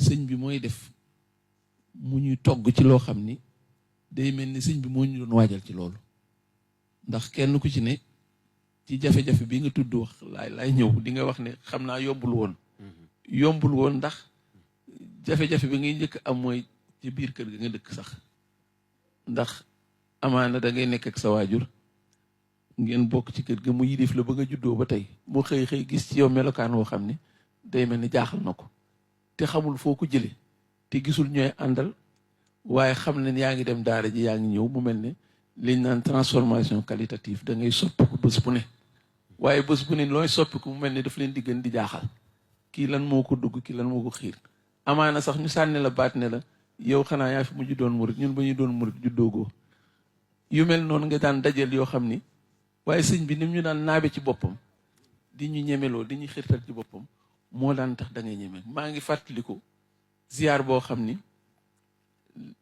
sëñ bi mooy def mu ñuy togg ci loo xam ni day mel ni sëñ bi moo ñu doon waajal ci loolu ndax kenn ku ci ne ci jafe-jafe bi nga tudd wax laay ñëw di nga wax ne xam naa yombul woon ndax jafe-jafe bi ngay njëkk am mooy ci biir kër ga nga dëkk sax ndax amaana da ngay nekk ak sa waajur ngeen bokk ci kër ga mu yilif la ba nga juddoo ba tey mu xëy gis ci yow melokaan woo xam ne day mel ni jaaxal na ko te xamul foo ko jële te gisul ñooy àndal waaye xam ne yaa ngi dem daara ji yaa ngi ñëw mu mel ne liñ naan transformation qualitative da ngay soppiku bés bu ne waaye bés bu ne looy soppiku mu mel ne daf leen di gën di jaaxal kii lan moo ko dugg kii lan moo ko xiir amaana sax ñu sànni la baat ne la yow xanaa yaa fi mujj doon murit ñun ba ñu doon murit juddoogoo yu mel noonu nga daan dajal yoo xam ni waaye sëñ bi ni mu ñu daan naabe ci boppam di ñu ñemeloo di ñu xirtal ci boppam moo daan tax da ngay ñeme maa ngi fàttaliku ziar boo xam ni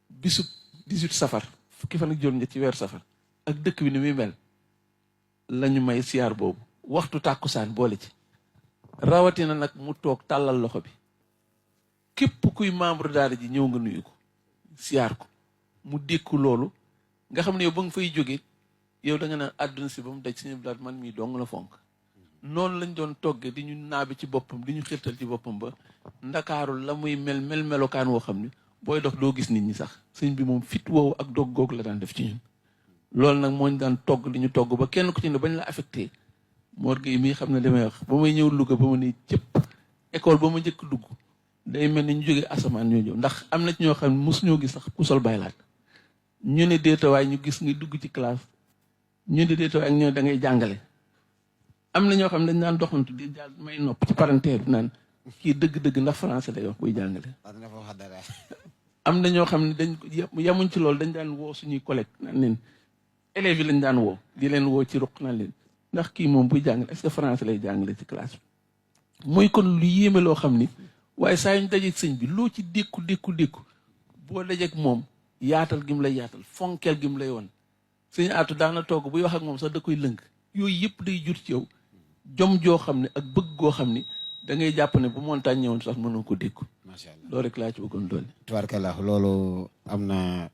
bisub 18 safar fukki fan ak juróom ñett ci weer safar ak dëkk bi ni muy mel la ñu may ziar boobu waxtu tàkkusaan boole ci rawatina nag mu toog tàllal loxo bi képp kuy membre daara ji ñëw nga nuyu ko ziar ko mu dékku loolu nga xam ne yow ba nga fay jóge yow da nga naan àdduna si ba mu daj suñu blaat man mii dong la fonk noonu lañ doon togge di ñu naabi ci boppam di ñu xirtal ci boppam ba ndakaaru la muy mel melokaan woo xam ne booy dox doo gis nit ñi sax sëñ bi moom fit woowu ak dog goog la daan def ci ñun loolu nag moo ñu daan togg di ñu togg ba kenn ku ci ne bañ la affecté Mor Gueye mii xam ne li may wax ba may ñëw Louga ba ma ne cëpp école ba ma njëkk dugg day mel ni ñu jógee asamaan ñoo ñëw ndax am na ci ñoo xam ne mosuñoo gis sax ku sol baylaat ñu ne déetawaay ñu gis nga dugg ci classe ñu ne déetawaay ak ñoo da ngay jàngale am na ñoo xam ne dañ daan doxantu di daal may nopp ci parenthèse bi naan kii dëgg-dëgg ndax français lay wax buy jàngale am na ñoo xam ne dañ yamuñ ci loolu dañ daan woo suñuy collègue naan leen élèves yi lañ daan woo di leen woo ci ruq naan leen ndax kii moom buy jàngale est-ce que français lay jàngale ci classe bi mooy kon lu yéeme loo xam ni waaye saa yuñ dajeeg sëñ bi loo ci dékku boo dajeeg moom yaatal gi mu lay yaatal fonkeel gi mu lay woon sëñ Aatu daana togg buy wax ak moom sax da koy lënk yooyu yëpp day jur ci yow jom joo xam ne ak bëgg goo xam ni da ngay jàpp ne bu montagne ñëwoon sax mënoo ko dékku. macha allah loolu rek laa ci bëggoon doon. tubaarkalla loolu am na.